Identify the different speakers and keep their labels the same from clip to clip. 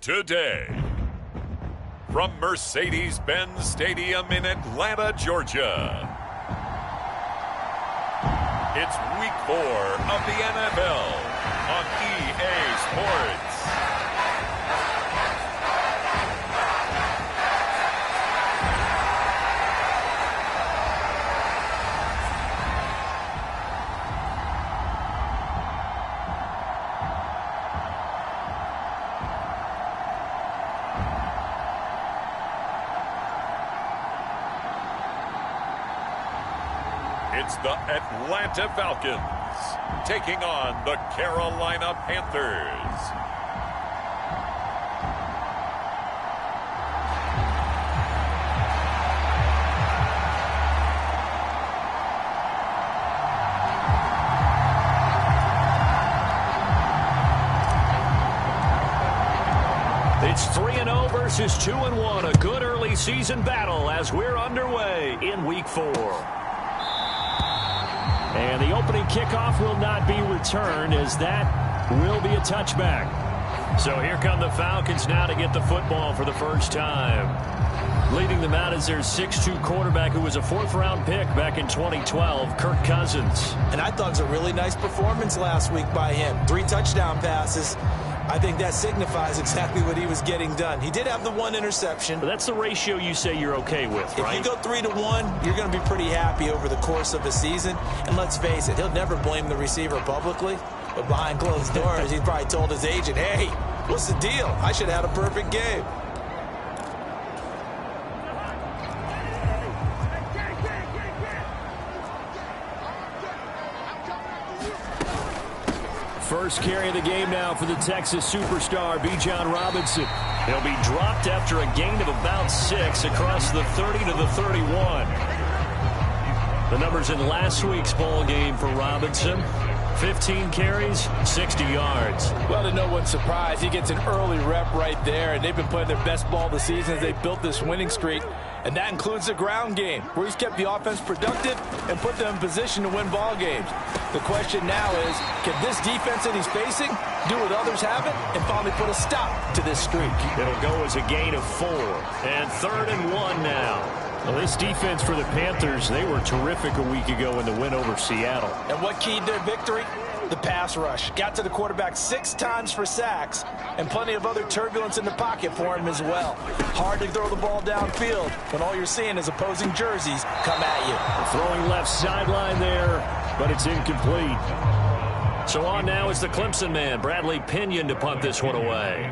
Speaker 1: today. From Mercedes-Benz Stadium in Atlanta, Georgia, it's Week 4 of the NFL on EA Sports. It's the Atlanta Falcons taking on the Carolina Panthers.
Speaker 2: It's 3-0 versus 2-1. A good early season battle as we're underway in Week 4. And the opening kickoff will not be returned, as that will be a touchback. So here come the Falcons now to get the football for the first time. Leading them out is their 6'2 quarterback who was a 4th-round pick back in 2012, Kirk Cousins.
Speaker 3: And I thought it was a really nice performance last week by him. 3 touchdown passes. I think that signifies exactly what he was getting done. He did have the 1 interception.
Speaker 2: But that's the ratio you say you're okay with, right?
Speaker 3: If you go 3-1, you're going to be pretty happy over the course of a season. And let's face it, he'll never blame the receiver publicly. But behind closed doors, he probably told his agent, hey, what's the deal? I should have had a perfect game.
Speaker 2: First carry of the game now for the Texas superstar, Bijan Robinson. He'll be dropped after a gain of about 6 across the 30 to the 31. The numbers in last week's ball game for Robinson: 15 carries, 60 yards.
Speaker 4: Well, to no one's surprise, he gets an early rep right there, and they've been playing their best ball this season as they built this winning streak. And that includes the ground game, where he's kept the offense productive and put them in position to win ball games. The question now is, can this defense that he's facing do what others haven't and finally put a stop to this streak?
Speaker 2: It'll go as a gain of 4. And 3rd and 1 now. Well, this defense for the Panthers, they were terrific a week ago in the win over Seattle.
Speaker 3: And what keyed their victory? The pass rush. Got to the quarterback 6 times for sacks, and plenty of other turbulence in the pocket for him as well. Hard to throw the ball downfield when all you're seeing is opposing jerseys come at you.
Speaker 2: Throwing left sideline there, but it's incomplete. So on now is the Clemson man, Bradley Pinion, to punt this one away.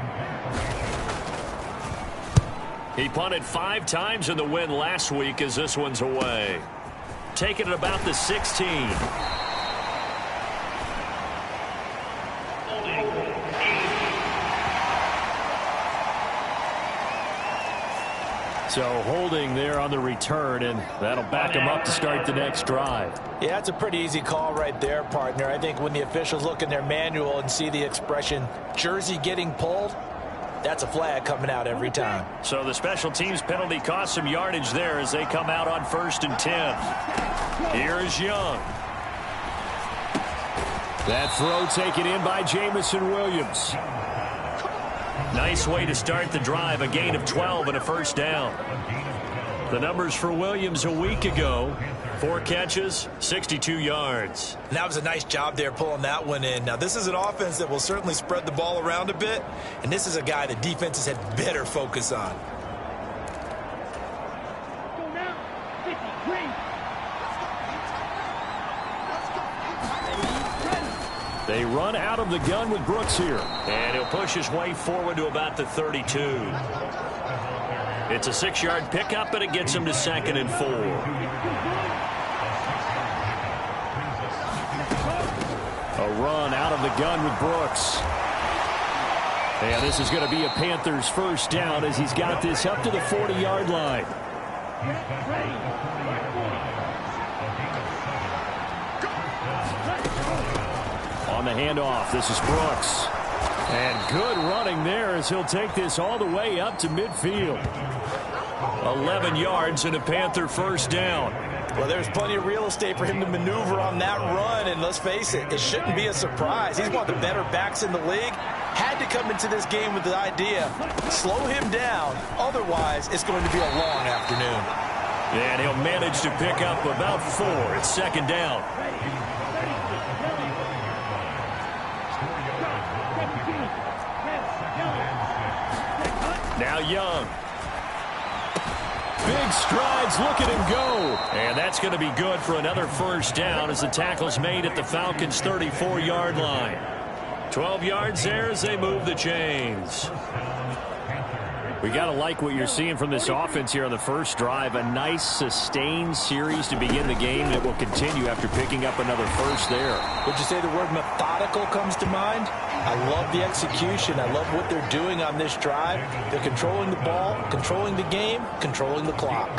Speaker 2: He punted 5 times in the win last week as this one's away. Taking it about the 16. So holding there on the return, and that'll back him up to start the next drive.
Speaker 3: Yeah, that's a pretty easy call right there, partner. I think when the officials look in their manual and see the expression jersey getting pulled, that's a flag coming out every time.
Speaker 2: So the special teams penalty cost some yardage there as they come out on 1st and 10. Here is Young. That throw taken in by Jamison Williams. Nice way to start the drive, a gain of 12 and a 1st down. The numbers for Williams a week ago: 4 catches, 62 yards.
Speaker 3: And that was a nice job there pulling that one in. Now, this is an offense that will certainly spread the ball around a bit, and this is a guy the defenses had better focus on.
Speaker 2: They run out of the gun with Brooks here. And he'll push his way forward to about the 32. It's a 6-yard pickup, but it gets him to 2nd and 4. A run out of the gun with Brooks. And this is going to be a Panthers 1st down as he's got this up to the 40-yard line. On the handoff, this is Brooks. And good running there as he'll take this all the way up to midfield. 11 yards and a Panther 1st down.
Speaker 3: Well, there's plenty of real estate for him to maneuver on that run, and let's face it, it shouldn't be a surprise. He's one of the better backs in the league, had to come into this game with the idea, slow him down, otherwise it's going to be a long afternoon.
Speaker 2: And he'll manage to pick up about 4. It's second down. Now Young. Big strides, look at him go. And that's going to be good for another first down as the tackle's made at the Falcons' 34-yard line. 12 yards there as they move the chains. We got to like what you're seeing from this offense here on the first drive. A nice sustained series to begin the game that will continue after picking up another first there.
Speaker 3: Would you say the word methodical comes to mind? I love the execution. I love what they're doing on this drive. They're controlling the ball, controlling the game, controlling the clock.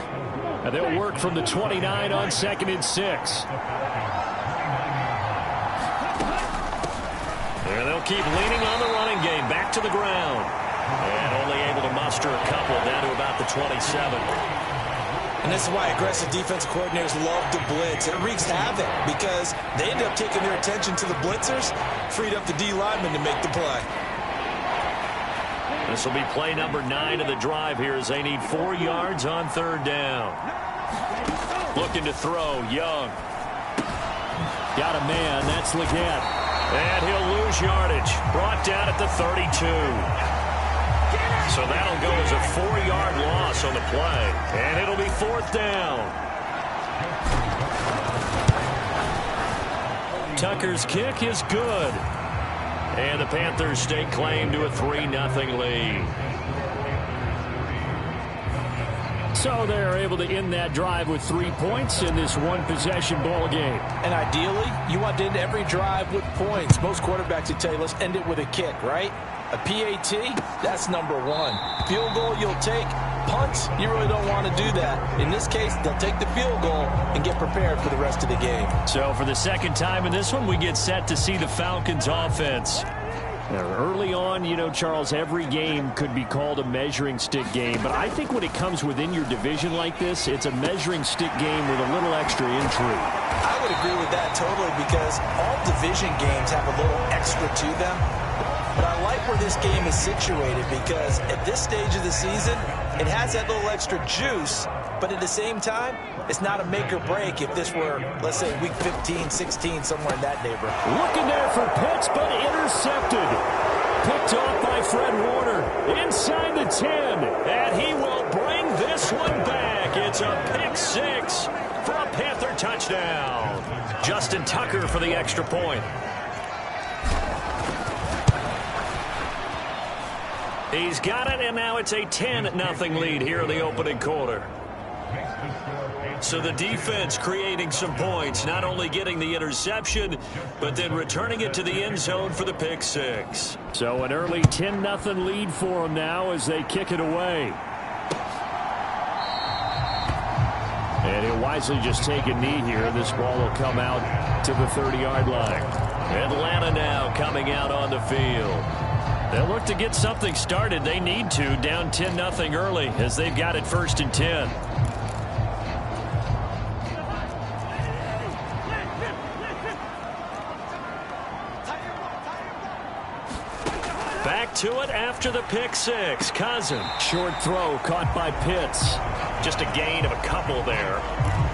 Speaker 2: And they'll work from the 29 on 2nd and 6. And they'll keep leaning on the running game. Back to the ground. And only able to muster a couple down to about the 27.
Speaker 3: And this is why aggressive defensive coordinators love to blitz. It wreaks havoc because they end up taking their attention to the blitzers, freed up the D lineman to make the play.
Speaker 2: This will be play number 9 of the drive here as they need 4 yards on 3rd down. Looking to throw, Young. Got a man, that's Leggett. And he'll lose yardage. Brought down at the 32. So that'll go as a 4-yard loss on the play. And it'll be 4th down. Tucker's kick is good. And the Panthers stake claim to a 3-0 lead. So they're able to end that drive with 3 points in this one-possession ball game.
Speaker 3: And ideally, you want to end every drive with points. Most quarterbacks would tell you, let's end it with a kick, right? A PAT, that's number 1. Field goal you'll take. Punts, you really don't want to do that. In this case, they'll take the field goal and get prepared for the rest of the game.
Speaker 2: So for the second time in this one, we get set to see the Falcons offense. Now, early on, you know, Charles, every game could be called a measuring stick game. But I think when it comes within your division like this, it's a measuring stick game with a little extra intrigue.
Speaker 3: I would agree with that totally because all division games have a little extra to them. But I like where this game is situated because at this stage of the season, it has that little extra juice, but at the same time, it's not a make or break if this were, let's say, week 15, 16, somewhere in that neighborhood.
Speaker 2: Looking there for Pitts, but intercepted. Picked off by Fred Warner inside the 10, and he will bring this one back. It's a pick 6 for a Panther touchdown. Justin Tucker for the extra point. He's got it, and now it's a 10-0 lead here in the opening quarter. So the defense creating some points, not only getting the interception, but then returning it to the end zone for the pick 6. So an early 10-0 lead for them now as they kick it away. And he'll wisely just take a knee here. This ball will come out to the 30-yard line. Atlanta now coming out on the field. They'll look to get something started. They need to, down 10-0 early as they've got it 1st and 10. Back to it after the pick 6. Cousins. Short throw caught by Pitts. Just a gain of a couple there.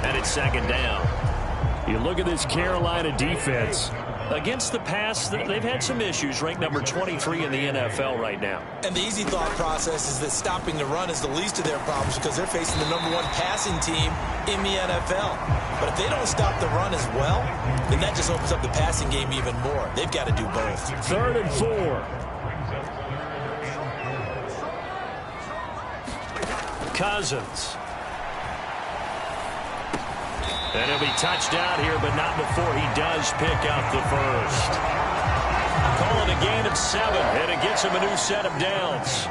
Speaker 2: And it's 2nd down. You look at this Carolina defense. Against the pass, they've had some issues. Ranked number 23 in the NFL right now.
Speaker 3: And the easy thought process is that stopping the run is the least of their problems because they're facing the #1 passing team in the NFL. But if they don't stop the run as well, then that just opens up the passing game even more. They've got to do both.
Speaker 2: 3rd and 4. Cousins. And he'll be touched out here, but not before he does pick up the first. Calling a gain of 7, and it gets him a new set of downs.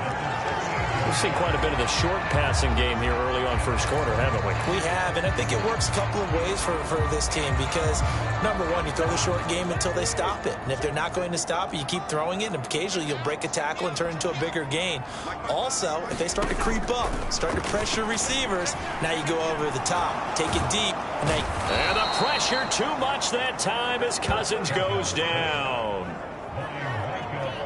Speaker 2: We've seen quite a bit of the short passing game here early on first quarter, haven't we?
Speaker 3: We have, and I think it works a couple of ways for this team because, number one, you throw the short game until they stop it. And if they're not going to stop it, you keep throwing it, and occasionally you'll break a tackle and turn it into a bigger gain. Also, if they start to creep up, start to pressure receivers, now you go over the top, take it deep,
Speaker 2: and the pressure too much that time as Cousins goes down.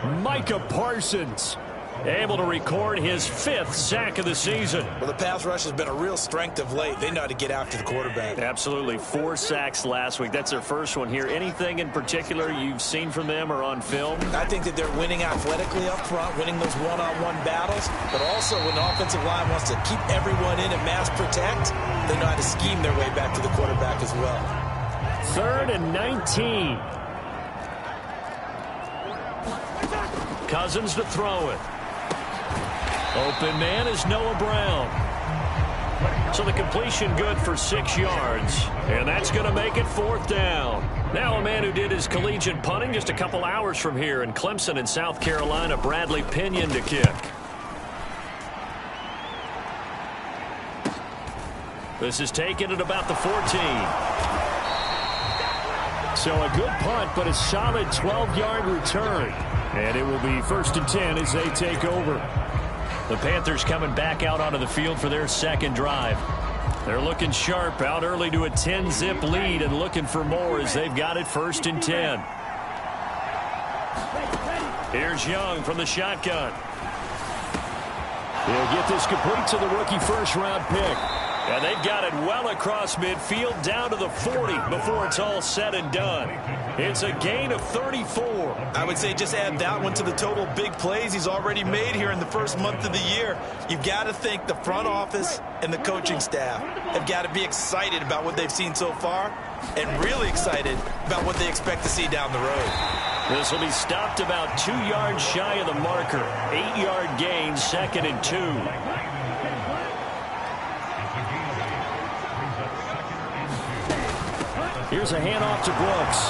Speaker 2: Micah Parsons, able to record his 5th sack of the season.
Speaker 3: Well, the pass rush has been a real strength of late. They know how to get after the quarterback.
Speaker 2: Absolutely. 4 sacks last week. That's their first one here. Anything in particular you've seen from them or on film?
Speaker 3: I think that they're winning athletically up front, winning those one-on-one battles, but also when the offensive line wants to keep everyone in and mass protect, they know how to scheme their way back to the quarterback as well.
Speaker 2: 3rd and 19. Cousins to throw it. Open man is Noah Brown. So the completion good for 6 yards. And that's going to make it 4th down. Now a man who did his collegiate punting just a couple hours from here in Clemson in South Carolina, Bradley Pinion to kick. This is taken at about the 14. So a good punt, but a solid 12-yard return. And it will be 1st and 10 as they take over. The Panthers coming back out onto the field for their 2nd drive. They're looking sharp, out early to a 10-zip lead and looking for more as they've got it 1st and 10. Here's Young from the shotgun. He'll get this complete to the rookie 1st-round pick. And they've got it well across midfield down to the 40 before it's all said and done. It's a gain of 34.
Speaker 3: I would say just add that one to the total big plays he's already made here in the first month of the year. You've got to think the front office and the coaching staff have got to be excited about what they've seen so far and really excited about what they expect to see down the road.
Speaker 2: This will be stopped about 2 yards shy of the marker. 8-yard gain, 2nd and 2. Here's a handoff to Brooks.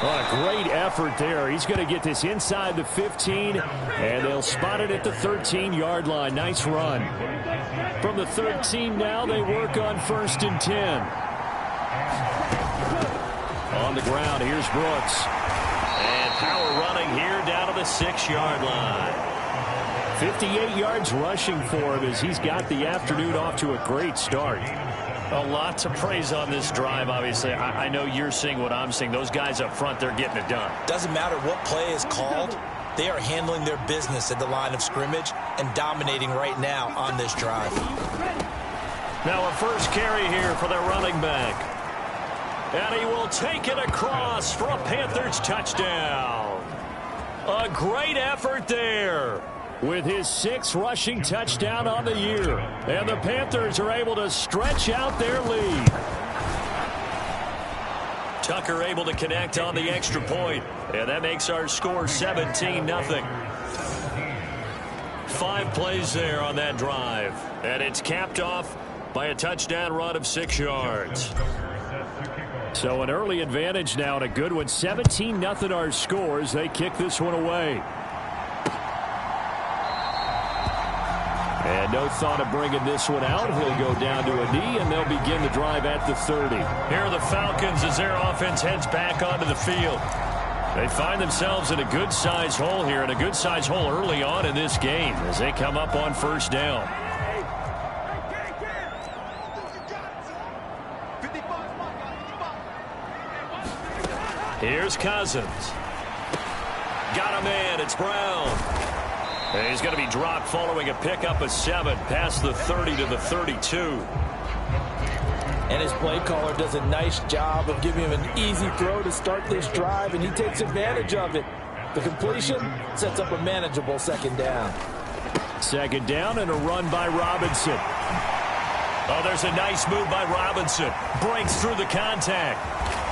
Speaker 2: Oh, a great effort there. He's going to get this inside the 15, and they'll spot it at the 13-yard line. Nice run. From the 13 now, they work on 1st and 10. On the ground, here's Brooks. And power running here down to the 6-yard line. 58 yards rushing for him as he's got the afternoon off to a great start. A lot to praise on this drive, obviously. I know you're seeing what I'm seeing. Those guys up front, they're getting it done.
Speaker 3: Doesn't matter what play is called. They are handling their business at the line of scrimmage and dominating right now on this drive.
Speaker 2: Now a first carry here for their running back. And he will take it across for a Panthers touchdown. A great effort there. With his 6th rushing touchdown on the year. And the Panthers are able to stretch out their lead. Tucker able to connect on the extra point. And that makes our score 17-0. 5 plays there on that drive. And it's capped off by a touchdown run of 6 yards. So an early advantage now and a good one. 17-0 our scores. They kick this one away. And no thought of bringing this one out. He'll go down to a knee, and they'll begin the drive at the 30. Here are the Falcons as their offense heads back onto the field. They find themselves in a good-sized hole here, and a good-sized hole early on in this game as they come up on 1st down. Here's Cousins. Got a man. It's Brown. And he's going to be dropped following a pickup of 7 past the 30 to the 32.
Speaker 3: And his play caller does a nice job of giving him an easy throw to start this drive, and he takes advantage of it. The completion sets up a manageable 2nd down.
Speaker 2: 2nd down and a run by Robinson. Oh, there's a nice move by Robinson. Breaks through the contact.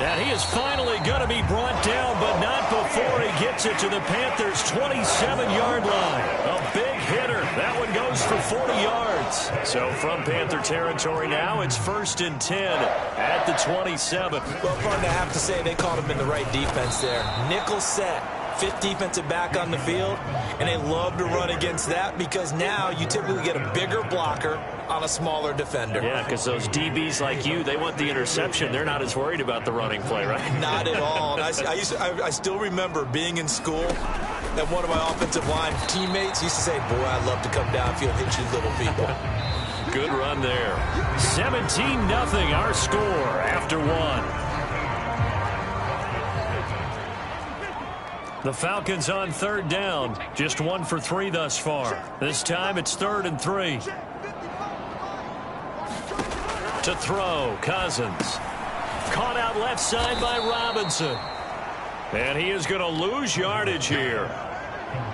Speaker 2: And he is finally going to be brought down, but not before he gets it to the Panthers' 27-yard line. A big hitter. That one goes for 40 yards. So from Panther territory now, it's 1st and 10 at the 27.
Speaker 3: Well, Barton, I have to say they caught him in the right defense there. Nickel set. 5th defensive back on the field, and they love to run against that because now you typically get a bigger blocker on a smaller defender.
Speaker 2: Yeah, because those DBs like you, they want the interception. They're not as worried about the running play, right?
Speaker 3: Not at all. And I still remember being in school, and one of my offensive line teammates used to say, boy, I'd love to come downfield and hit you little people.
Speaker 2: Good run there. 17-0 our score after 1. The Falcons on third down. Just 1 for 3 thus far. This time it's 3rd and 3. To throw, Cousins. Caught out left side by Robinson. And he is going to lose yardage here.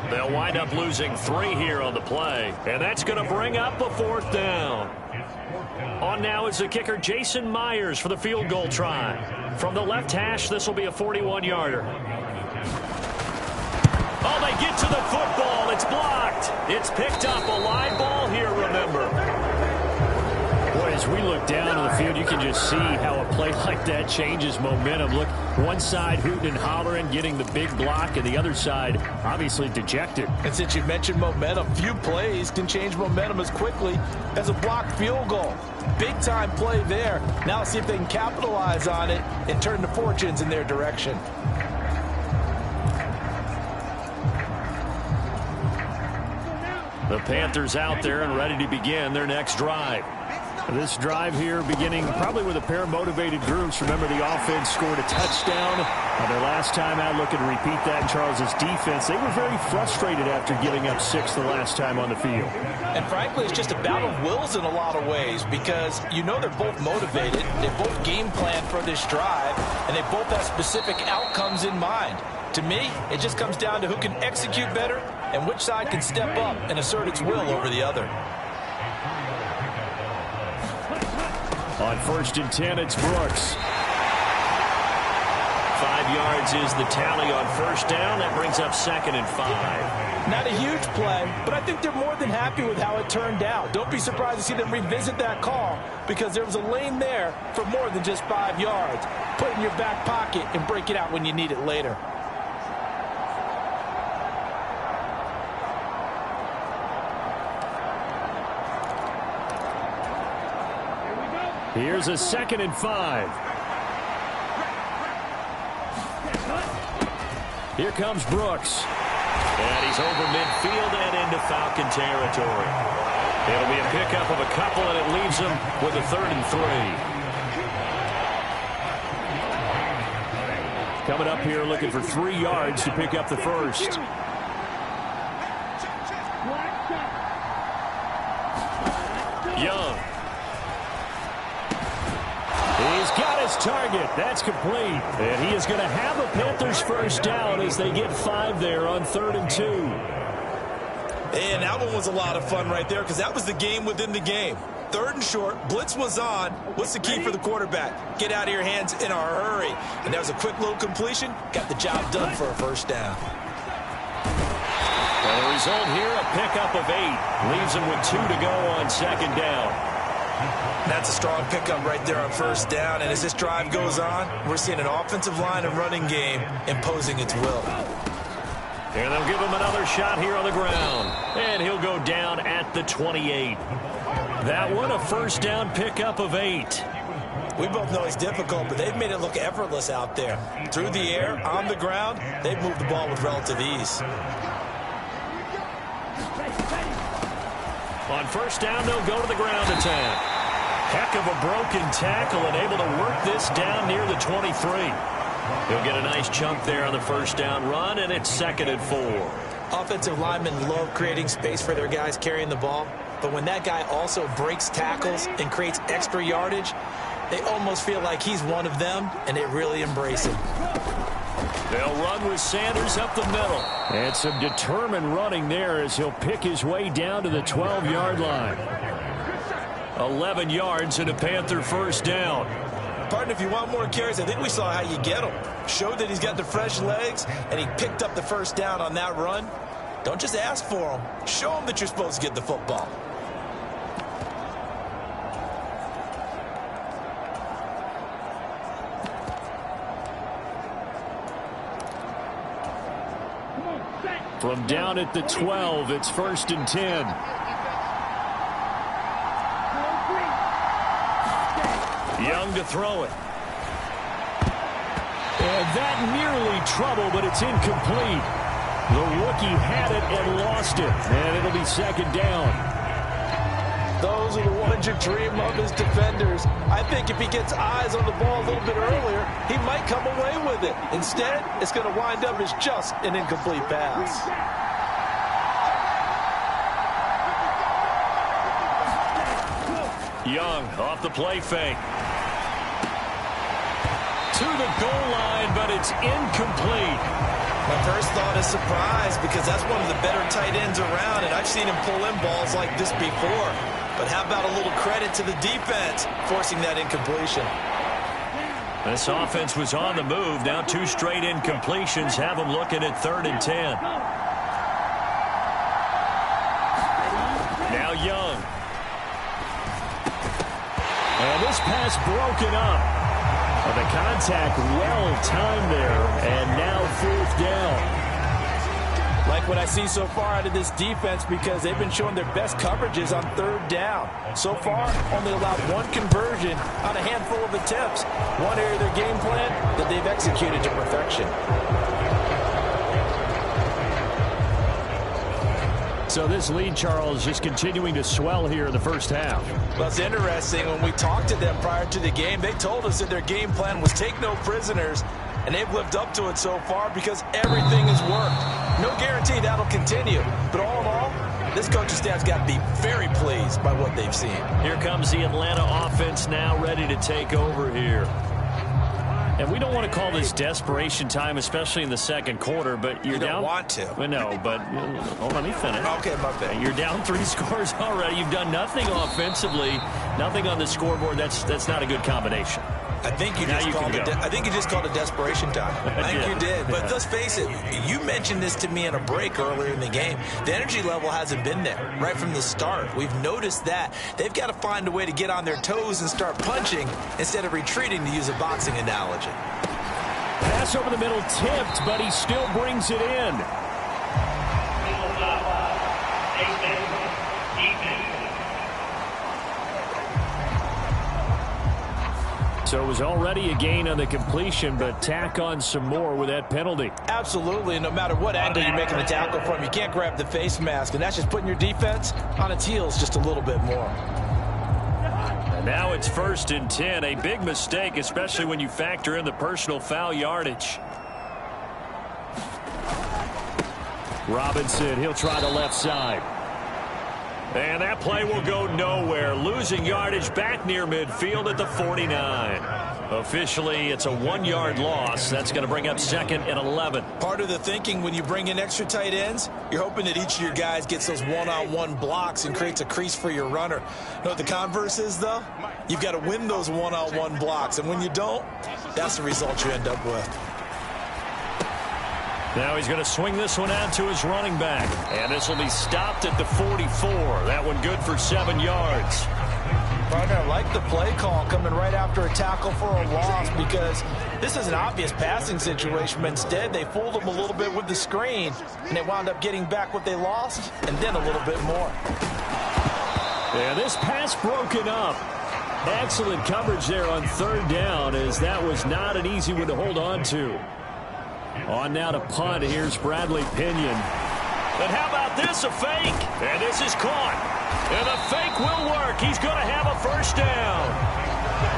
Speaker 2: They'll wind up losing 3 here on the play. And that's going to bring up a 4th down. On now is the kicker, Jason Myers, for the field goal try. From the left hash, this will be a 41-yarder. Oh, they get to the football. It's blocked. It's picked up. A live ball here, remember. Boy, as we look down on the field, you can just see how a play like that changes momentum. Look, one side hooting and hollering, getting the big block, and the other side obviously dejected.
Speaker 3: And since you mentioned momentum, few plays can change momentum as quickly as a blocked field goal. Big-time play there. Now see if they can capitalize on it and turn the fortunes in their direction.
Speaker 2: The Panthers out there and ready to begin their next drive. This drive here beginning probably with a pair of motivated groups. Remember, the offense scored a touchdown on their last time out. Looking to repeat that in Charles's defense. They were very frustrated after giving up 6 the last time on the field.
Speaker 3: And frankly, it's just a battle of wills in a lot of ways because you know they're both motivated. They both game plan for this drive, and they both have specific outcomes in mind. To me, it just comes down to who can execute better and which side can step up and assert its will over the other.
Speaker 2: On 1st and 10, it's Brooks. 5 yards is the tally on 1st down. That brings up 2nd and 5.
Speaker 3: Not a huge play, but I think they're more than happy with how it turned out. Don't be surprised to see them revisit that call because there was a lane there for more than just 5 yards. Put it in your back pocket and break it out when you need it later.
Speaker 2: Here's a 2nd and 5. Here comes Brooks. And he's over midfield and into Falcon territory. It'll be a pickup of a couple, and it leaves him with a 3rd and 3. Coming up here looking for 3 yards to pick up the first. Young. He's got his target. That's complete. And he is going to have a Panthers first down as they get 5 there on 3rd and 2.
Speaker 3: And that one was a lot of fun right there because that was the game within the game. 3rd and short, blitz was on. What's the key for the quarterback? Get out of your hands in a hurry. And that was a quick little completion. Got the job done for a first down.
Speaker 2: Well, the result here, a pickup of 8. Leaves him with 2 to go on 2nd down.
Speaker 3: That's a strong pickup right there on 1st down. And as this drive goes on, we're seeing an offensive line and running game imposing its will.
Speaker 2: And they'll give him another shot here on the ground. And he'll go down at the 28. That one, a 1st down pickup of 8.
Speaker 3: We both know it's difficult, but they've made it look effortless out there. Through the air, on the ground, they've moved the ball with relative ease.
Speaker 2: On 1st down, they'll go to the ground attack. Heck of a broken tackle and able to work this down near the 23. He'll get a nice chunk there on the 1st down run, and it's 2nd and 4.
Speaker 3: Offensive linemen love creating space for their guys carrying the ball, but when that guy also breaks tackles and creates extra yardage, they almost feel like he's one of them, and they really embrace him.
Speaker 2: They'll run with Sanders up the middle. And some determined running there as he'll pick his way down to the 12-yard line. 11 yards and a Panther 1st down.
Speaker 3: Partner, if you want more carries, I think we saw how you get him. Showed that he's got the fresh legs, and he picked up the 1st down on that run. Don't just ask for him. Show him that you're supposed to get the football.
Speaker 2: From down at the 12, it's 1st and 10. Young to throw it. And that nearly trouble, but it's incomplete. The rookie had it and lost it. And it'll be 2nd down.
Speaker 3: Those are the ones you dream of as defenders. I think if he gets eyes on the ball a little bit earlier, he might come away with it. Instead, it's going to wind up as just an incomplete pass.
Speaker 2: Young off the play fake. To the goal line, but it's incomplete.
Speaker 3: My first thought is surprise because that's one of the better tight ends around, and I've seen him pull in balls like this before. But how about a little credit to the defense forcing that incompletion?
Speaker 2: This offense was on the move. Now 2 straight incompletions have them looking at 3rd and 10. Now Young. And this pass broken up. The contact well timed there, and now 4th down.
Speaker 3: Like what I see so far out of this defense because they've been showing their best coverages on 3rd down. So far, only allowed 1 conversion on a handful of attempts. One area of their game plan that they've executed to perfection.
Speaker 2: So this lead, Charles, just continuing to swell here in the first half.
Speaker 3: Well, it's interesting. When we talked to them prior to the game, they told us that their game plan was take no prisoners, and they've lived up to it so far because everything has worked. No guarantee that'll continue, but all in all, this coaching staff's got to be very pleased by what they've seen.
Speaker 2: Here comes the Atlanta offense now ready to take over here. And we don't want to call this desperation time, especially in the second quarter, but you're down.
Speaker 3: You don't want to.
Speaker 2: Well, no, but let me finish.
Speaker 3: Okay, my bad.
Speaker 2: You're down 3 scores already. You've done nothing offensively, nothing on the scoreboard. That's not a good combination.
Speaker 3: I think you just called it desperation time. I think you did. But let's face it, you mentioned this to me in a break earlier in the game. The energy level hasn't been there right from the start. We've noticed that. They've got to find a way to get on their toes and start punching instead of retreating, to use a boxing analogy.
Speaker 2: Pass over the middle tipped, but he still brings it in. So it was already a gain on the completion, but tack on some more with that penalty.
Speaker 3: Absolutely, and no matter what angle you're making the tackle from, you can't grab the face mask, and that's just putting your defense on its heels just a little bit more.
Speaker 2: And now it's 1st and 10, a big mistake, especially when you factor in the personal foul yardage. Robinson, he'll try the left side. And that play will go nowhere. Losing yardage back near midfield at the 49. Officially, it's a 1-yard loss. That's going to bring up 2nd and 11.
Speaker 3: Part of the thinking when you bring in extra tight ends, you're hoping that each of your guys gets those one-on-one blocks and creates a crease for your runner. You know what the converse is, though? You've got to win those one-on-one blocks. And when you don't, that's the result you end up with.
Speaker 2: Now he's going to swing this one out to his running back. And this will be stopped at the 44. That one good for 7 yards.
Speaker 3: I like the play call coming right after a tackle for a loss because this is an obvious passing situation, but instead they fooled him a little bit with the screen, and they wound up getting back what they lost and then a little bit more.
Speaker 2: Yeah, this pass broken up. Excellent coverage there on 3rd down, as that was not an easy one to hold on to. On now to punt. Here's Bradley Pinion. And how about this, a fake? And this is caught. And the fake will work. He's going to have a 1st down.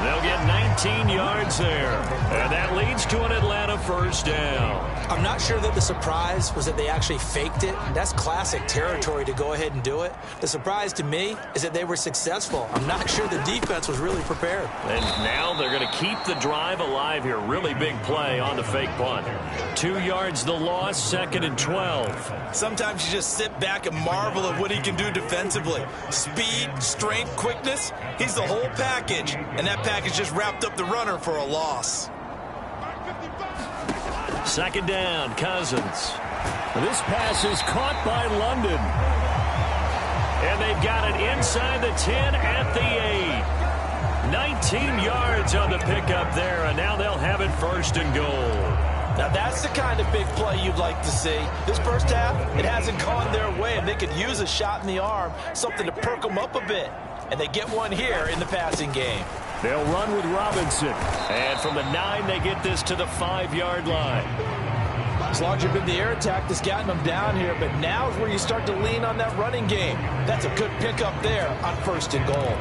Speaker 2: They'll get 19 yards there. And that leads to an Atlanta 1st down.
Speaker 3: I'm not sure that the surprise was that they actually faked it. That's classic territory to go ahead and do it. The surprise to me is that they were successful. I'm not sure the defense was really prepared.
Speaker 2: And now they're going to keep the drive alive here. Really big play on the fake punt. 2 yards the loss, 2nd and 12.
Speaker 3: Sometimes you just sit back and marvel at what he can do defensively. Speed, strength, quickness, he's the whole package. And that package just wrapped up the runner for a loss.
Speaker 2: 2nd down, Cousins. This pass is caught by London. And they've got it inside the 10 at the 8. 19 yards on the pickup there, and now they'll have it 1st and goal.
Speaker 3: Now that's the kind of big play you'd like to see. This first half, it hasn't gone their way, and they could use a shot in the arm, something to perk them up a bit. And they get one here in the passing game.
Speaker 2: They'll run with Robinson. And from the 9, they get this to the 5-yard line.
Speaker 3: It's largely been the air attack that's gotten them down here, but now is where you start to lean on that running game. That's a good pickup there on 1st and goal.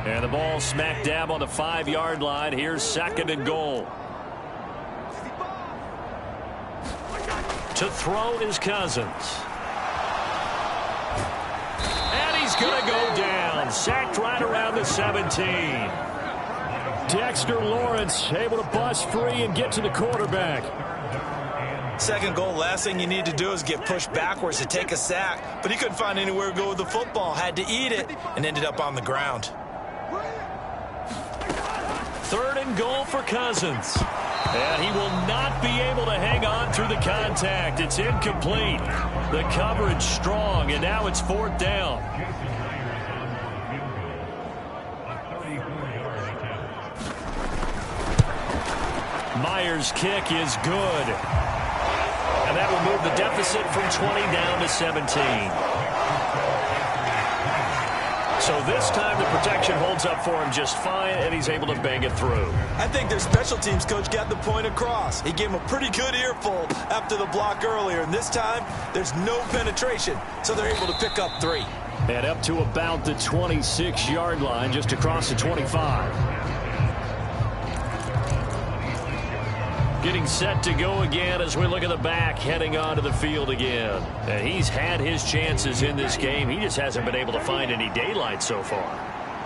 Speaker 2: And the ball smack dab on the 5-yard line. Here's 2nd and goal. To throw is Cousins. And he's going to go down. Sacked right around the 17. Dexter Lawrence able to bust free and get to the quarterback.
Speaker 3: 2nd goal, last thing you need to do is get pushed backwards to take a sack. But he couldn't find anywhere to go with the football. Had to eat it and ended up on the ground.
Speaker 2: 3rd and goal for Cousins. And he will not be able to hang on through the contact. It's incomplete. The coverage strong, and now it's 4th down. Myers' kick is good. And that will move the deficit from 20 down to 17. So this time the protection holds up for him just fine, and he's able to bang it through.
Speaker 3: I think their special teams coach got the point across. He gave him a pretty good earful after the block earlier, and this time there's no penetration, so they're able to pick up 3.
Speaker 2: And up to about the 26-yard line, just across the 25. Getting set to go again as we look at the back heading onto the field again. And he's had his chances in this game. He just hasn't been able to find any daylight so far.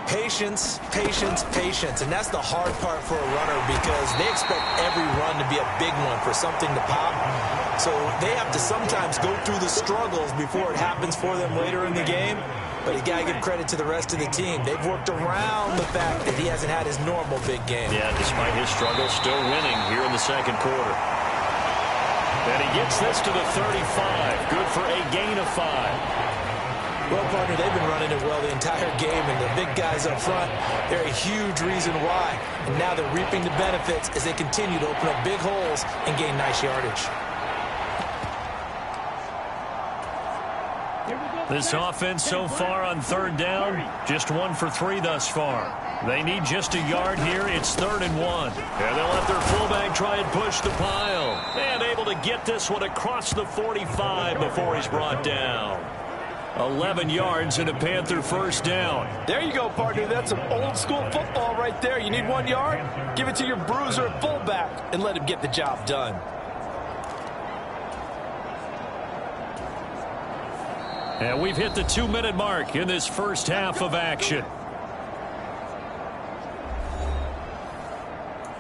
Speaker 3: Patience, patience, patience. And that's the hard part for a runner because they expect every run to be a big one for something to pop. So they have to sometimes go through the struggles before it happens for them later in the game. But you got to give credit to the rest of the team. They've worked around the fact that he hasn't had his normal big game.
Speaker 2: Yeah, despite his struggles, still winning here in the 2nd quarter. And he gets this to the 35. Good for a gain of 5.
Speaker 3: Well, partner, they've been running it well the entire game, and the big guys up front, they're a huge reason why. And now they're reaping the benefits as they continue to open up big holes and gain nice yardage.
Speaker 2: This offense so far on 3rd down, just 1 for 3 thus far. They need just a yard here. It's 3rd and 1. And they'll let their fullback try and push the pile. And able to get this one across the 45 before he's brought down. 11 yards and a Panther 1st down.
Speaker 3: There you go, partner. That's some old school football right there. You need 1 yard? Give it to your bruiser at fullback and let him get the job done.
Speaker 2: And we've hit the 2-minute mark in this first half of action.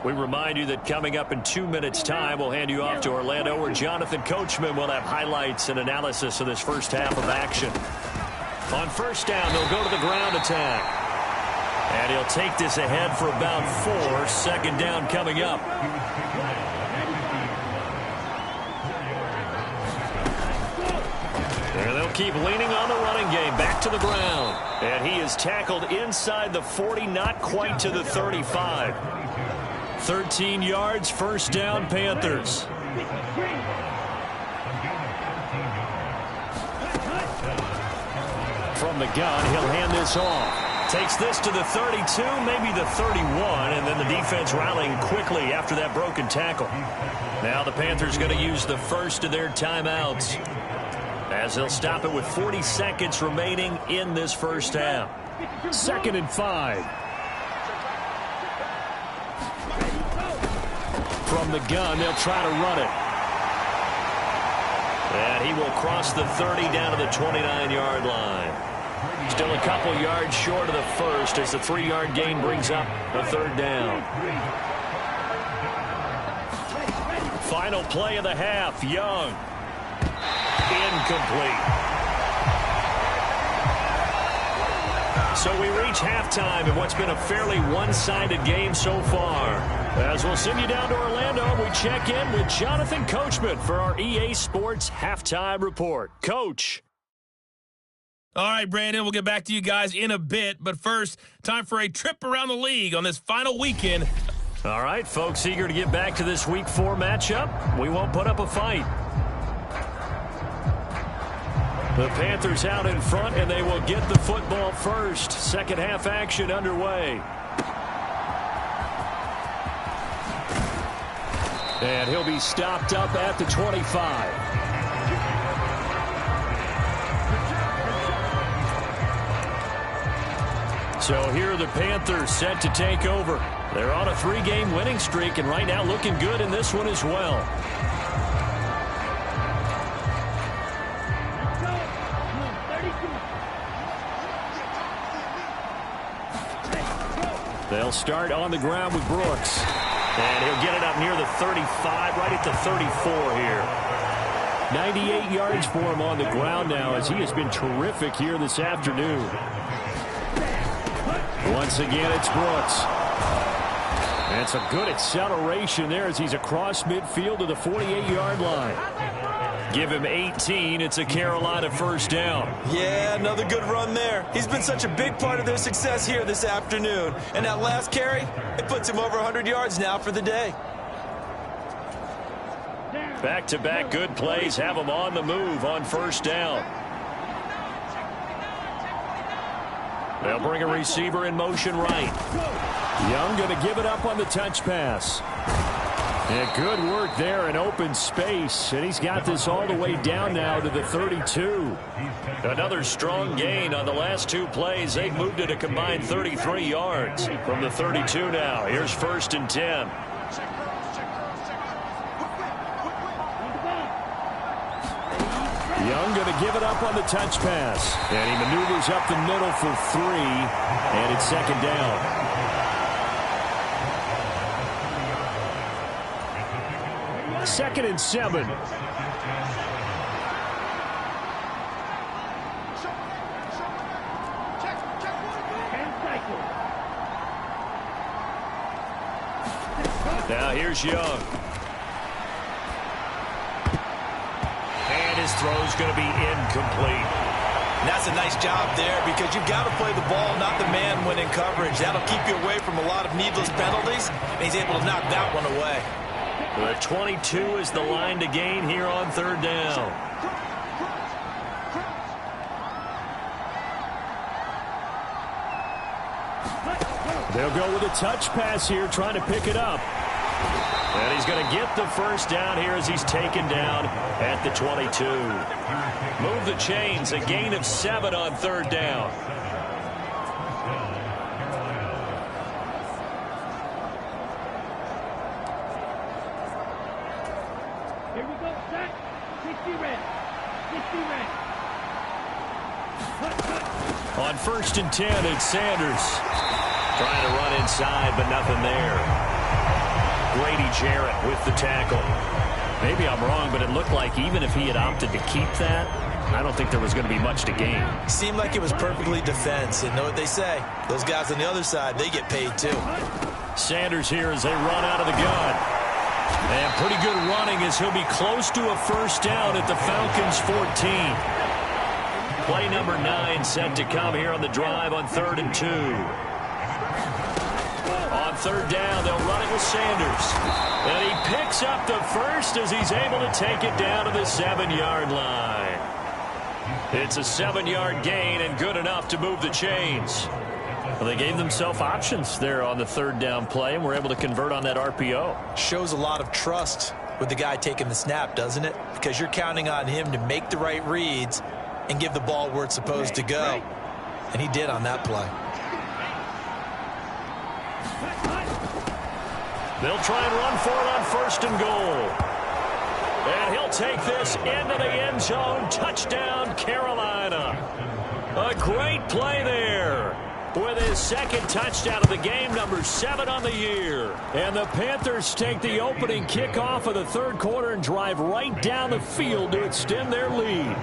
Speaker 2: We remind you that coming up in 2 minutes' time, we'll hand you off to Orlando, where Jonathan Coachman will have highlights and analysis of this first half of action. On 1st down, they'll go to the ground attack. And he'll take this ahead for about 4. 2nd down coming up. And they'll keep leaning on the running game. Back to the ground. And he is tackled inside the 40, not quite to the 35. 13 yards, 1st down, Panthers. From the gun, he'll hand this off. Takes this to the 32, maybe the 31, and then the defense rallying quickly after that broken tackle. Now the Panthers going to use the first of their timeouts, as they'll stop it with 40 seconds remaining in this first half. 2nd and 5. From the gun, they'll try to run it. And he will cross the 30 down to the 29-yard line. Still a couple yards short of the first as the 3-yard gain brings up the 3rd down. Final play of the half, Young. Incomplete. So we reach halftime in what's been a fairly one-sided game so far. As we'll send you down to Orlando, we check in with Jonathan Coachman for our EA Sports Halftime Report. Coach.
Speaker 5: All right, Brandon, we'll get back to you guys in a bit. But first, time for a trip around the league on this final weekend.
Speaker 2: All right, folks, eager to get back to this Week 4 matchup. We won't put up a fight. The Panthers out in front, and they will get the football first. Second half action underway. And he'll be stopped up at the 25. So here are the Panthers set to take over. They're on a 3-game winning streak, and right now looking good in this one as well. They'll start on the ground with Brooks. And he'll get it up near the 35, right at the 34 here. 98 yards for him on the ground now, as he has been terrific here this afternoon. Once again, it's Brooks. And it's a good acceleration there as he's across midfield to the 48-yard line. Give him 18. It's a Carolina first down.
Speaker 3: Yeah, another good run there. He's been such a big part of their success here this afternoon. And that last carry, it puts him over 100 yards now for the day.
Speaker 2: Back-to-back good plays have him on the move on first down. They'll bring a receiver in motion right. Young going to give it up on the touch pass. And good work there in open space. And he's got this all the way down now to the 32. Another strong gain on the last 2 plays. They've moved it a combined 33 yards from the 32 now. Here's 1st and 10. Young going to give it up on the touch pass. And he maneuvers up the middle for 3. And it's 2nd down. Second and 7. Now here's Young. And his throw's going to be incomplete.
Speaker 3: And that's a nice job there because you've got to play the ball, not the man when in coverage. That'll keep you away from a lot of needless penalties. And he's able to knock that one away.
Speaker 2: The 22 is the line to gain here on 3rd down. They'll go with a touch pass here, trying to pick it up. And he's going to get the first down here as he's taken down at the 22. Move the chains, a gain of 7 on 3rd down.
Speaker 6: Here we go, set. 60 red. 60 red.
Speaker 2: On 1st and 10, it's Sanders. Trying to run inside, but nothing there. Grady Jarrett with the tackle. Maybe I'm wrong, but it looked like even if he had opted to keep that, I don't think there was going to be much to gain.
Speaker 3: Seemed like it was perfectly defense. And know what they say? Those guys on the other side, they get paid too.
Speaker 2: Sanders here as they run out of the gun. And pretty good running as he'll be close to a first down at the Falcons' 14. Play number 9 set to come here on the drive on 3rd and 2. On 3rd down, they'll run it with Sanders. And he picks up the first as he's able to take it down to the 7-yard line. It's a 7-yard gain and good enough to move the chains. Well, they gave themselves options there on the 3rd down play and were able to convert on that RPO.
Speaker 3: Shows a lot of trust with the guy taking the snap, doesn't it? Because you're counting on him to make the right reads and give the ball where it's supposed to go. And he did on that play.
Speaker 2: They'll try and run for it on 1st and goal. And he'll take this into the end zone. Touchdown, Carolina. A great play there with his 2nd touchdown of the game, number 7 on the year. And the Panthers take the opening kickoff of the 3rd quarter and drive right down the field to extend their lead.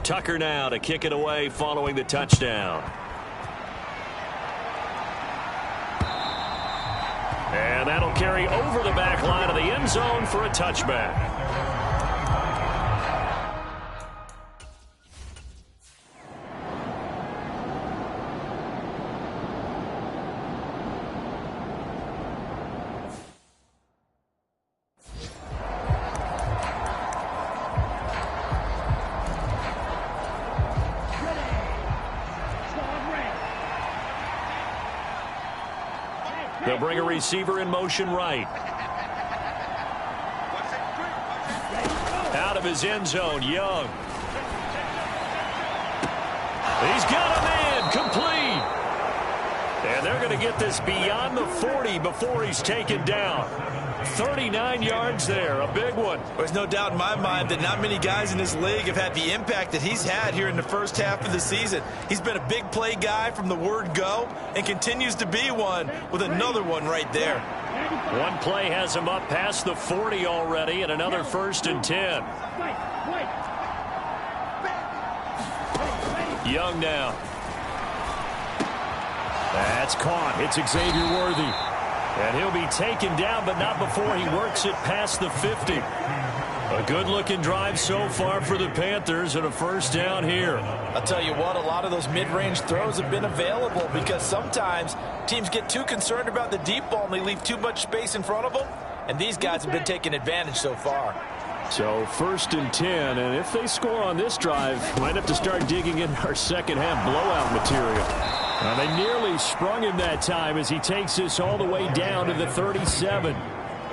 Speaker 2: Tucker now to kick it away following the touchdown. And that'll carry over the back line of the end zone for a touchback. They'll bring a receiver in motion right. Out of his end zone, Young. He's got a man, complete. And they're going to get this beyond the 40 before he's taken down. 39 yards there, a big one.
Speaker 3: There's no doubt in my mind that not many guys in this league have had the impact that he's had here in the first half of the season. He's been a big play guy from the word go and continues to be one with another one right there.
Speaker 2: One play has him up past the 40 already and another 1st and 10. Young now. That's caught. It's Xavier Worthy. And he'll be taken down, but not before he works it past the 50. A good-looking drive so far for the Panthers and a 1st down here.
Speaker 3: I'll tell you what, a lot of those mid-range throws have been available because sometimes teams get too concerned about the deep ball and they leave too much space in front of them. And these guys have been taking advantage so far.
Speaker 2: So 1st and 10, and if they score on this drive, might have to start digging in our second-half blowout material. They nearly sprung him that time as he takes this all the way down to the 37.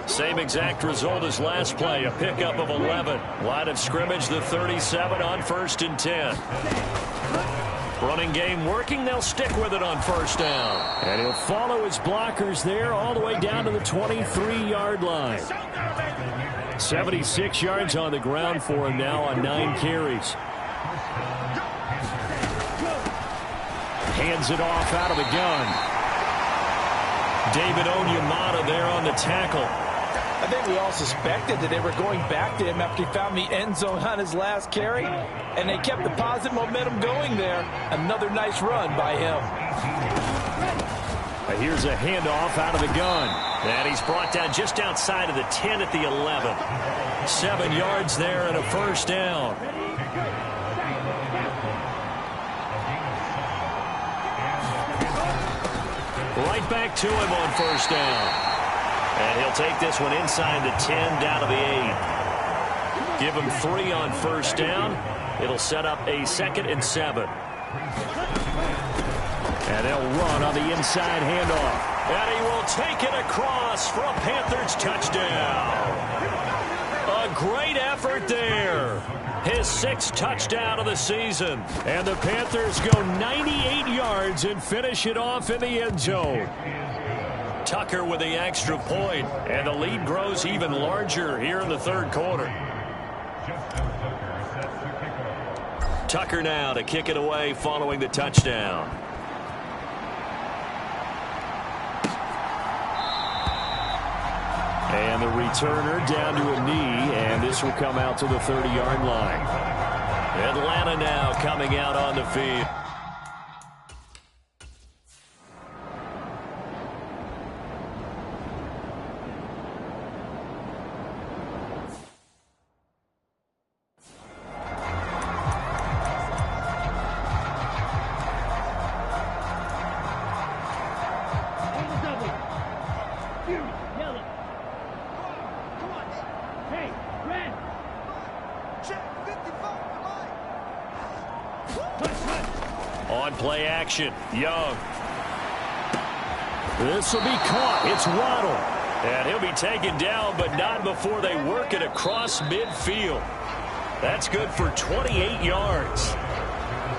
Speaker 2: Same exact result as last play, a pickup of 11. Line of scrimmage, the 37 on 1st and 10. Running game working, they'll stick with it on 1st down. And he'll follow his blockers there all the way down to the 23-yard line. 76 yards on the ground for him now on 9 carries. Hands it off out of the gun. David Onyemata there on the tackle.
Speaker 3: I think we all suspected that they were going back to him after he found the end zone on his last carry, and they kept the positive momentum going there. Another nice run by him.
Speaker 2: Here's a handoff out of the gun. And he's brought down just outside of the 10 at the 11. 7 yards there and a 1st down. Right back to him on 1st down. And he'll take this one inside the 10 down to the 8. Give him 3 on 1st down. It'll set up a 2nd and 7. And they'll run on the inside handoff. And he will take it across for a Panthers touchdown. A great effort there. His 6th touchdown of the season. And the Panthers go 98 yards and finish it off in the end zone. Tucker with the extra point, and the lead grows even larger here in the 3rd quarter. Tucker now to kick it away following the touchdown. And the returner down to a knee, and this will come out to the 30-yard line. Atlanta now coming out on the field. On play action, Young. This will be caught. It's Waddle. And he'll be taken down, but not before they work it across midfield. That's good for 28 yards.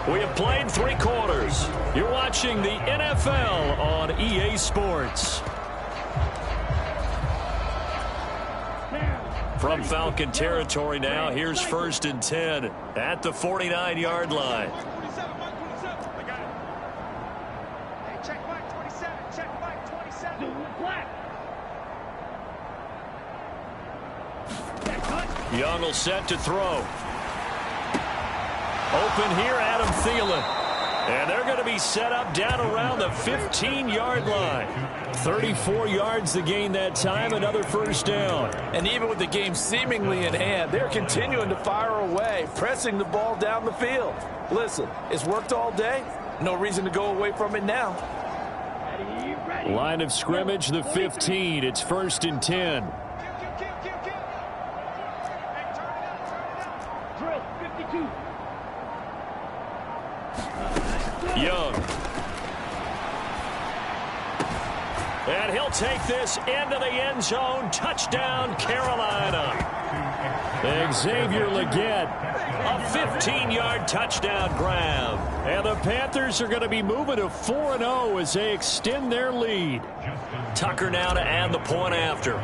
Speaker 2: We have played 3 quarters. You're watching the NFL on EA Sports. From Falcon territory now, here's 1st and 10 at the 49-yard line. Young will set to throw. Open here, Adam Thielen. And they're going to be set up down around the 15-yard line. 34 yards to gain that time, another first down.
Speaker 3: And even with the game seemingly in hand, they're continuing to fire away, pressing the ball down the field. Listen, it's worked all day. No reason to go away from it now.
Speaker 2: Line of scrimmage, the 15. It's 1st and 10.
Speaker 6: Drill, 52.
Speaker 2: Young. And he'll take this into the end zone. Touchdown, Carolina. Xavier Legette, a 15-yard touchdown grab. And the Panthers are going to be moving to 4-0 as they extend their lead. Tucker now to add the point after.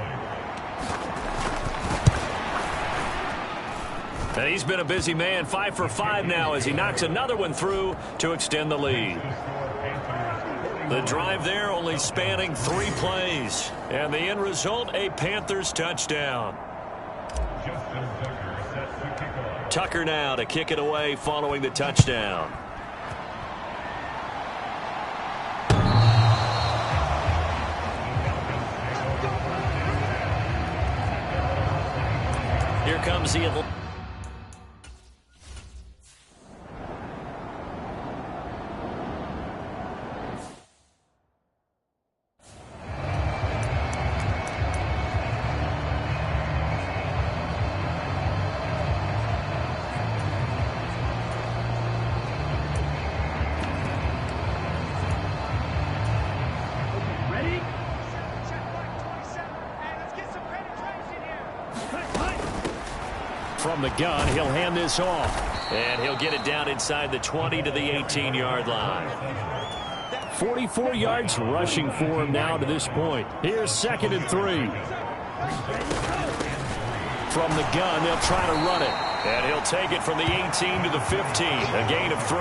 Speaker 2: And he's been a busy man, 5 for 5 now as he knocks another one through to extend the lead. The drive there only spanning 3 plays. And the end result, a Panthers touchdown. Tucker now to kick it away following the touchdown. Here comes the... From the gun, he'll hand this off. And he'll get it down inside the 20 to the 18-yard line. 44 yards rushing for him now to this point. Here's 2nd and 3. From the gun, they'll try to run it. And he'll take it from the 18 to the 15. A gain of 3.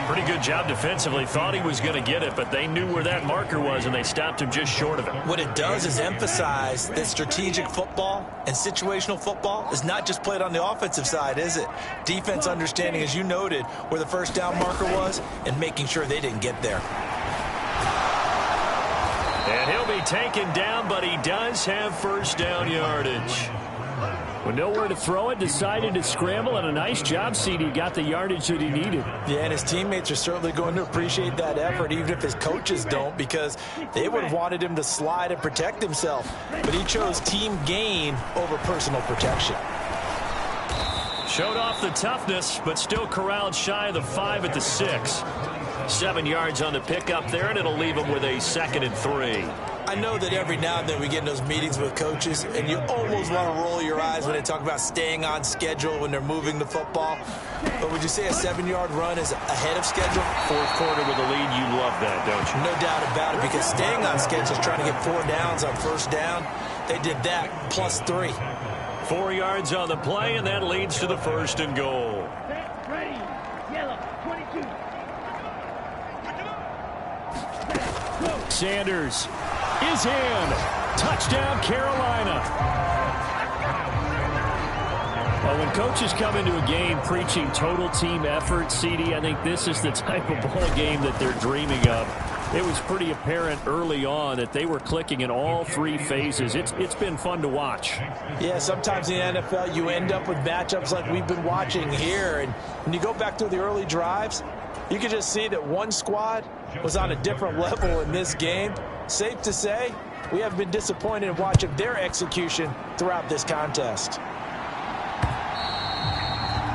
Speaker 2: Pretty good job defensively. Thought he was going to get it, but they knew where that marker was, and they stopped him just short of it.
Speaker 3: What it does is emphasize that strategic football and situational football is not just played on the offensive side, is it? Defense understanding, as you noted, where the first down marker was and making sure they didn't get there.
Speaker 2: And he'll be taken down, but he does have first down yardage. With nowhere to throw it, decided to scramble, and a nice job, CD. Got the yardage that he needed.
Speaker 3: Yeah, and his teammates are certainly going to appreciate that effort, even if his coaches don't, because they would have wanted him to slide and protect himself. But he chose team gain over personal protection.
Speaker 2: Showed off the toughness, but still corralled shy of the 5 at the 6. 7 yards on the pickup there, and it'll leave him with a 2nd and 3.
Speaker 3: I know that every now and then we get in those meetings with coaches, and you almost want to roll your eyes when they talk about staying on schedule when they're moving the football. But would you say a 7-yard run is ahead of schedule?
Speaker 2: 4th quarter with a lead, you love that, don't you?
Speaker 3: No doubt about it, because staying on schedule is trying to get 4 downs on first down. They did that, plus 3.
Speaker 2: 4 yards on the play, and that leads to the 1st and goal.
Speaker 6: Set, ready, yellow, 22.
Speaker 2: Sanders is in. Touchdown, Carolina. Well, when coaches come into a game preaching total team effort, CD, I think this is the type of ball game that they're dreaming of. It was pretty apparent early on that they were clicking in all 3 phases. It's been fun to watch.
Speaker 3: Yeah, sometimes in the NFL you end up with matchups like we've been watching here. And when you go back through the early drives, you can just see that one squad was on a different level in this game. Safe to say, we have been disappointed in watching their execution throughout this contest.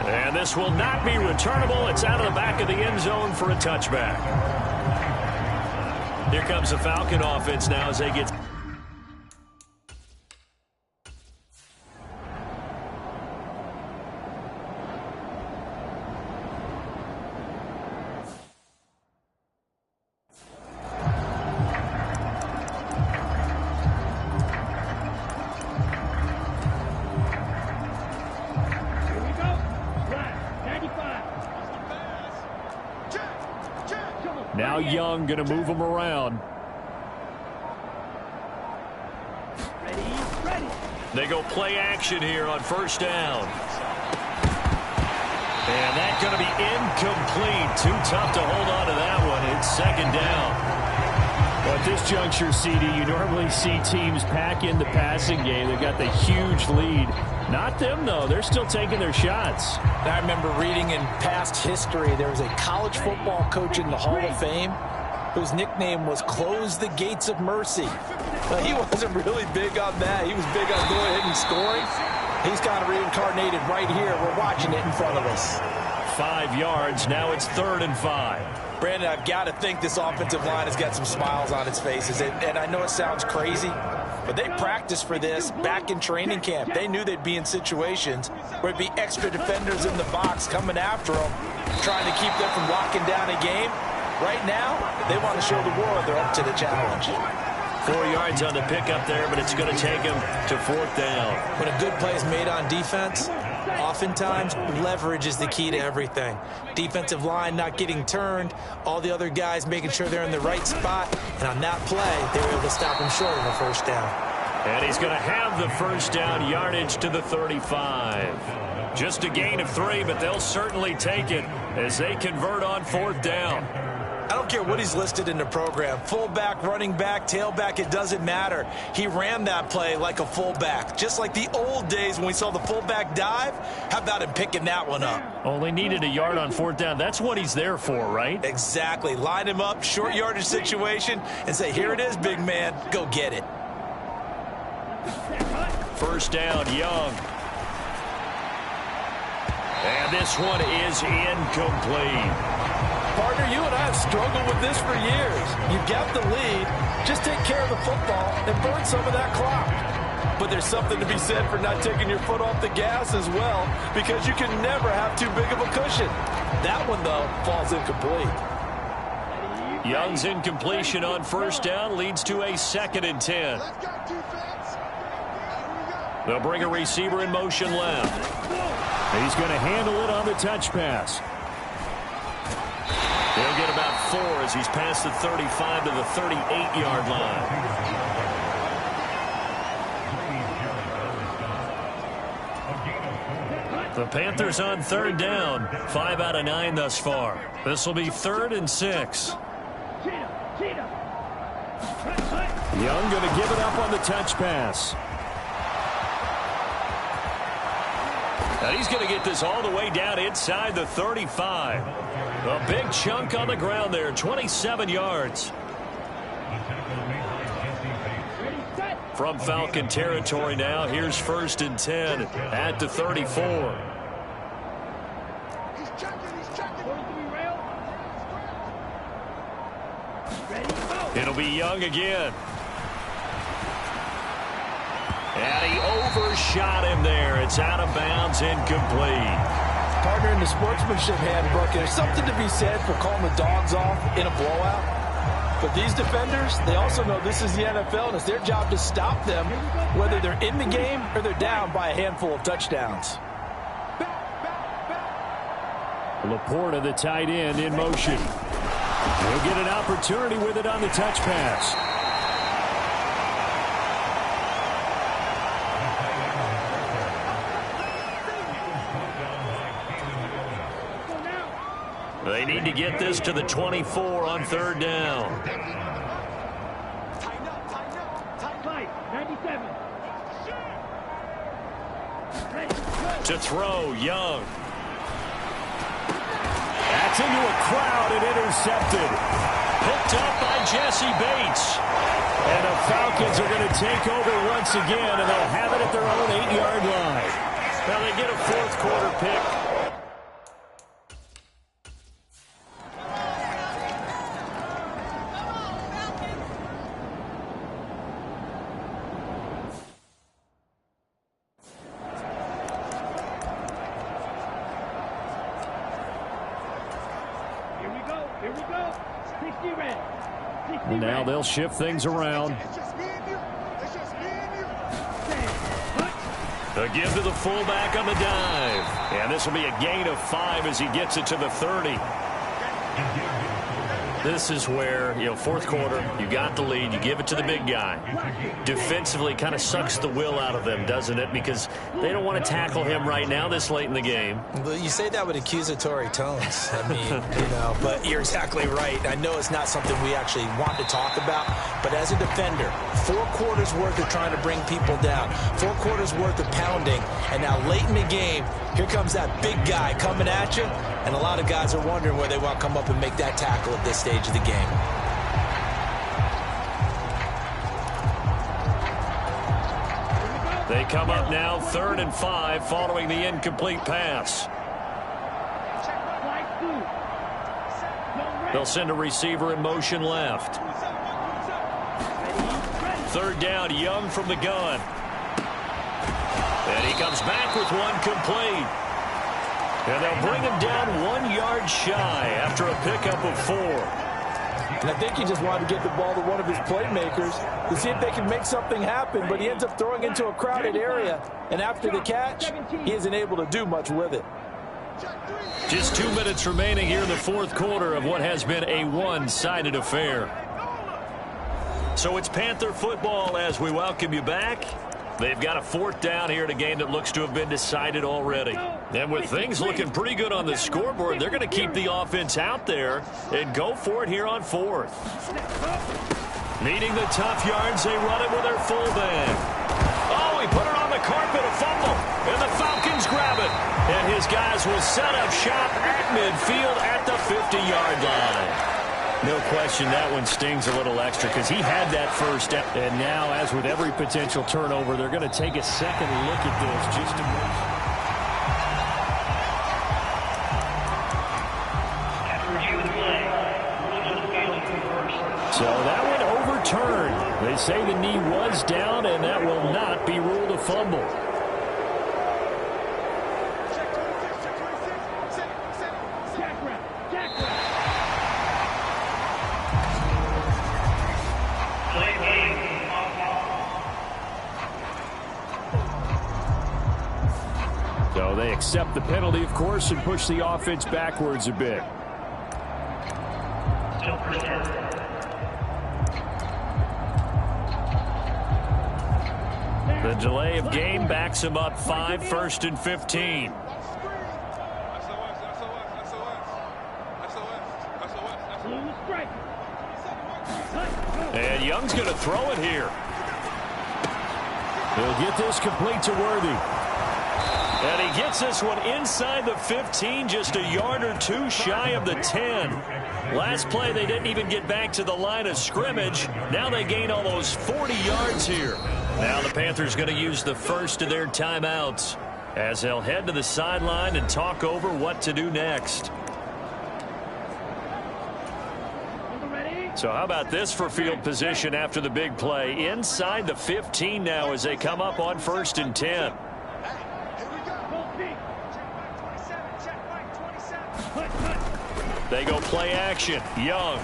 Speaker 2: And this will not be returnable. It's out of the back of the end zone for a touchback. Here comes the Falcon offense now as they get... Now Young going to move him around.
Speaker 6: Ready.
Speaker 2: They go play action here on first down. And that's going to be incomplete. Too tough to hold on to that one. It's second down.
Speaker 7: Well, at this juncture, CD, you normally see teams pack in the passing game. They've got the huge lead. Not them, though. They're still taking their shots.
Speaker 3: I remember reading in past history, there was a college football coach in the Hall of Fame whose nickname was Close the Gates of Mercy. But he wasn't really big on that. He was big on going ahead and scoring. He's kind of reincarnated right here. We're watching it in front of us.
Speaker 2: 5 yards. Now it's 3rd and 5.
Speaker 3: Brandon, I've got to think this offensive line has got some smiles on its faces. And I know it sounds crazy, but they practiced for this back in training camp. They knew they'd be in situations where it'd be extra defenders in the box coming after them, trying to keep them from locking down a game. Right now, they want to show the world they're up to the challenge.
Speaker 2: 4 yards on the pickup there, but it's going to take him to 4th down.
Speaker 3: When a good play is made on defense, oftentimes leverage is the key to everything. Defensive line not getting turned, all the other guys making sure they're in the right spot, and on that play, they were able to stop him short of the first down.
Speaker 2: And he's going to have the first down yardage to the 35. Just a gain of 3, but they'll certainly take it as they convert on 4th down.
Speaker 3: I don't care what he's listed in the program. Fullback, running back, tailback, it doesn't matter. He ran that play like a fullback. Just like the old days when we saw the fullback dive. How about him picking that one up?
Speaker 2: Only needed a yard on 4th down. That's what he's there for, right?
Speaker 3: Exactly. Line him up, short yardage situation, and say, here it is, big man. Go get it.
Speaker 2: First down, Young. And this one is incomplete.
Speaker 4: Partner, you and I have struggled with this for years. You've got the lead. Just take care of the football and burn some of that clock. But there's something to be said for not taking your foot off the gas as well, because you can never have too big of a cushion. That one, though, falls incomplete.
Speaker 2: Young's incompletion on first down leads to a 2nd and 10. They'll bring a receiver in motion left.
Speaker 7: He's going to handle it on the touch pass.
Speaker 2: They'll get about 4 as he's past the 35 to the 38-yard line. The Panthers on 3rd down. 5 out of 9 thus far. This will be 3rd and 6.
Speaker 7: Young going to give it up on the touch pass.
Speaker 2: And he's going to get this all the way down inside the 35. A big chunk on the ground there, 27 yards. From Falcon territory now, here's 1st and 10 at the 34. It'll be Young again. And he overshot him there. It's out of bounds, incomplete.
Speaker 3: Partner, in the sportsmanship handbook, there's something to be said for calling the dogs off in a blowout. But these defenders, they also know this is the NFL, and it's their job to stop them, whether they're in the game or they're down by a handful of touchdowns.
Speaker 7: Laporta, the tight end, in motion. He'll get an opportunity with it on the touch pass.
Speaker 2: They need to get this to the 24 on 3rd down. To throw, Young.
Speaker 7: That's into a crowd and intercepted.
Speaker 2: Picked up by Jesse Bates.
Speaker 7: And the Falcons are going to take over once again, and they'll have it at their own 8-yard line.
Speaker 2: Now they get a 4th quarter pick.
Speaker 7: And now they'll shift things around.
Speaker 2: A give to the fullback on the dive. And this will be a gain of 5 as he gets it to the 30. This is where, fourth quarter, you got the lead, you give it to the big guy. Defensively, kind of sucks the will out of them, doesn't it? Because they don't want to tackle him right now this late in the game.
Speaker 3: Well, you say that with accusatory tones. I mean, but you're exactly right. I know it's not something we actually want to talk about, but as a defender, 4 quarters worth of trying to bring people down, 4 quarters worth of pounding, and now late in the game, here comes that big guy coming at you, and a lot of guys are wondering where they want to come up and make that tackle at this stage of the game.
Speaker 2: They come up now 3rd and 5 following the incomplete pass. They'll send a receiver in motion left. 3rd down, Young from the gun. And he comes back with one complete. And they'll bring him down 1 yard shy after a pickup of 4.
Speaker 3: And I think he just wanted to get the ball to one of his playmakers to see if they can make something happen, but he ends up throwing into a crowded area. And after the catch, he isn't able to do much with it.
Speaker 2: Just 2 minutes remaining here in the fourth quarter of what has been a one-sided affair. So it's Panther football as we welcome you back. They've got a 4th down here in a game that looks to have been decided already. And with things looking pretty good on the scoreboard, they're going to keep the offense out there and go for it here on 4th. Needing the tough yards, they run it with their fullback. Oh, he put it on the carpet, a fumble, and the Falcons grab it. And his guys will set up shop at midfield at the 50-yard line. No question that one stings a little extra because he had that first step. And now, as with every potential turnover, they're going to take a second look at this just to make sure. So that one overturned. They say the knee was down, and that will not be ruled a fumble. So they accept the penalty, of course, and push the offense backwards a bit. The delay of game backs him up 5, 1st and 15. And Young's going to throw it here. He'll get this complete to Worthy. And he gets this one inside the 15, just a yard or 2 shy of the 10. Last play, they didn't even get back to the line of scrimmage. Now they gain almost 40 yards here. Now the Panthers going to use the first of their timeouts as they'll head to the sideline and talk over what to do next. So how about this for field position after the big play? Inside the 15 now as they come up on 1st and 10. They go play action. Young.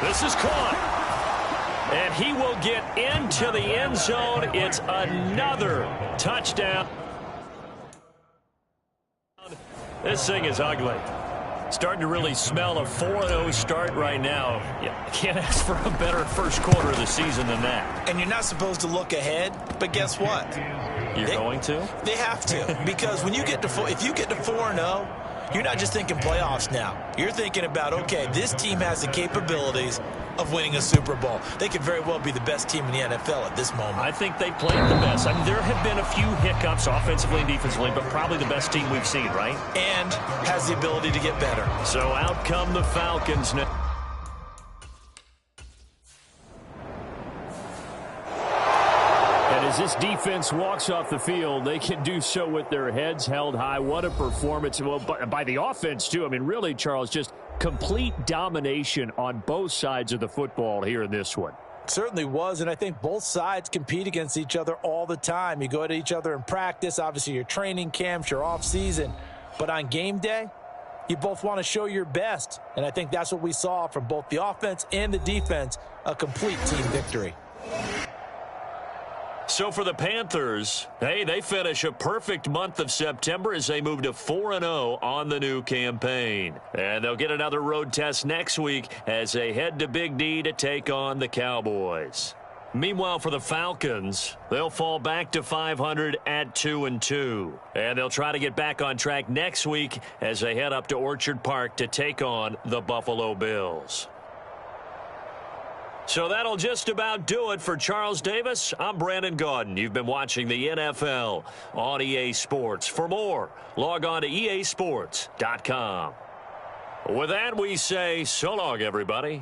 Speaker 2: This is caught. And he will get into the end zone. It's another touchdown. This thing is ugly. Starting to really smell a 4-0 start right now. Yeah, can't ask for a better first quarter of the season than that.
Speaker 3: And you're not supposed to look ahead, but guess what?
Speaker 2: You're going to?
Speaker 3: They have to, because when you get to if you get to 4-0, you're not just thinking playoffs now. You're thinking about, okay, this team has the capabilities of winning a Super Bowl. They could very well be the best team in the NFL at this moment.
Speaker 2: I think they played the best. I mean, there have been a few hiccups offensively and defensively, but probably the best team we've seen, right?
Speaker 3: And has the ability to get better.
Speaker 2: So out come the Falcons now. And as this defense walks off the field, they can do so with their heads held high. What a performance. Well, by the offense, too. I mean, really, Charles, just complete domination on both sides of the football here in this one.
Speaker 3: Certainly was, and I think both sides compete against each other all the time. You go at each other in practice, obviously your training camps, your off season, but on game day, you both want to show your best, and I think that's what we saw from both the offense and the defense, a complete team victory.
Speaker 2: So for the Panthers, hey, they finish a perfect month of September as they move to 4-0 on the new campaign. And they'll get another road test next week as they head to Big D to take on the Cowboys. Meanwhile, for the Falcons, they'll fall back to 500 at 2-2. And they'll try to get back on track next week as they head up to Orchard Park to take on the Buffalo Bills. So that'll just about do it for Charles Davis. I'm Brandon Gaudin. You've been watching the NFL on EA Sports. For more, log on to easports.com. With that, we say so long, everybody.